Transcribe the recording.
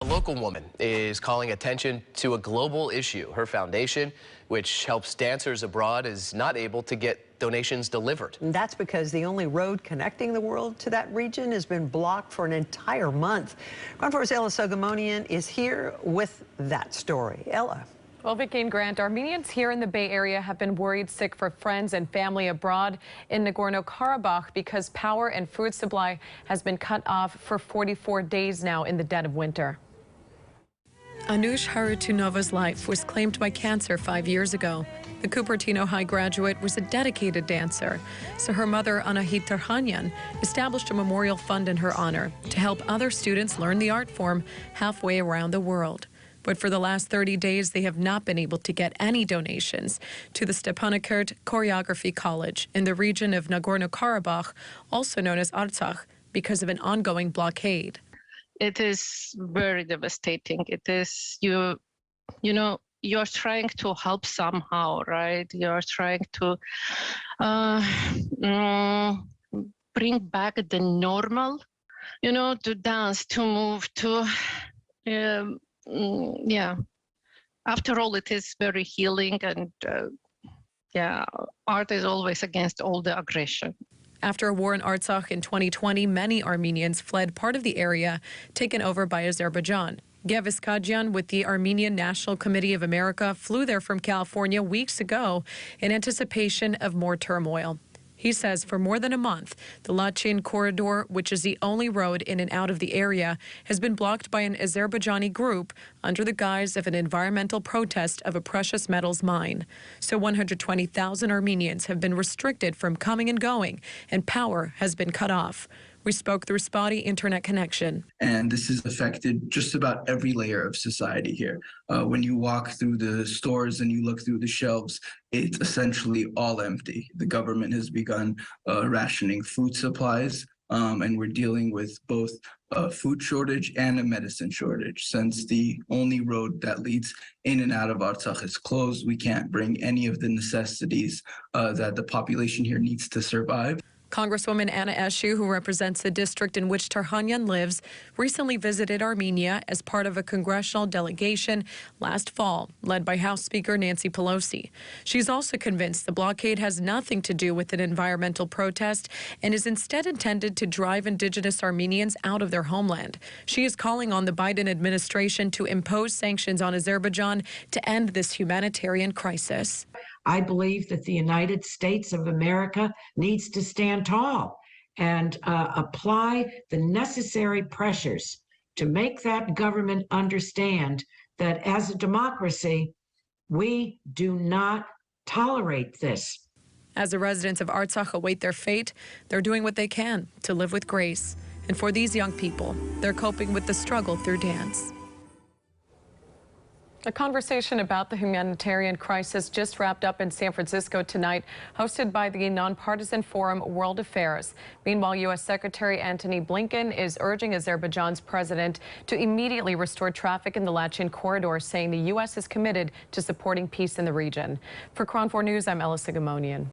A local woman is calling attention to a global issue. Her foundation, which helps dancers abroad, is not able to get donations delivered. And that's because the only road connecting the world to that region has been blocked for an entire month. Confor's Ella Sogomonian is here with that story. Ella. Well, Vicky and Grant, Armenians here in the Bay Area have been worried sick for friends and family abroad in Nagorno-Karabagh because power and food supply has been cut off for 44 days now in the dead of winter. Anush Harutunova's life was claimed by cancer 5 years ago. The Cupertino High graduate was a dedicated dancer, so her mother, Anahit Tarhanyan, established a memorial fund in her honor to help other students learn the art form halfway around the world. But for the last 30 days, they have not been able to get any donations to the Stepanakert Choreography College in the region of Nagorno-Karabagh, also known as Artsakh, because of an ongoing blockade. It is very devastating. It is, you know, you're trying to help somehow, right? You're trying to bring back the normal, you know, to dance, to move, to, yeah. After all, it is very healing, and yeah, art is always against all the aggression. After a war in Artsakh in 2020, many Armenians fled part of the area taken over by Azerbaijan. Gevis Kadjian with the Armenian National Committee of America flew there from California weeks ago in anticipation of more turmoil. He says for more than a month, the Lachin corridor, which is the only road in and out of the area, has been blocked by an Azerbaijani group under the guise of an environmental protest of a precious metals mine. So 120,000 Armenians have been restricted from coming and going, and power has been cut off. We spoke through spotty internet connection. And this has affected just about every layer of society here. When you walk through the stores and you look through the shelves, it's essentially all empty. The government has begun rationing food supplies, and we're dealing with both a food shortage and a medicine shortage. Since the only road that leads in and out of Artsakh is closed, we can't bring any of the necessities that the population here needs to survive. Congresswoman Anna Eshu, who represents the district in which Tarhanyan lives, recently visited Armenia as part of a congressional delegation last fall, led by House Speaker Nancy Pelosi. She's also convinced the blockade has nothing to do with an environmental protest and is instead intended to drive indigenous Armenians out of their homeland. She is calling on the Biden administration to impose sanctions on Azerbaijan to end this humanitarian crisis. I believe that the United States of America needs to stand tall and apply the necessary pressures to make that government understand that as a democracy, we do not tolerate this. As the residents of Artsakh await their fate, they're doing what they can to live with grace. And for these young people, they're coping with the struggle through dance. A conversation about the humanitarian crisis just wrapped up in San Francisco tonight, hosted by the nonpartisan forum World Affairs. Meanwhile, U.S. Secretary Antony Blinken is urging Azerbaijan's president to immediately restore traffic in the Lachin corridor, saying the U.S. is committed to supporting peace in the region. For KRON 4 News, I'm Ella Sogomonian.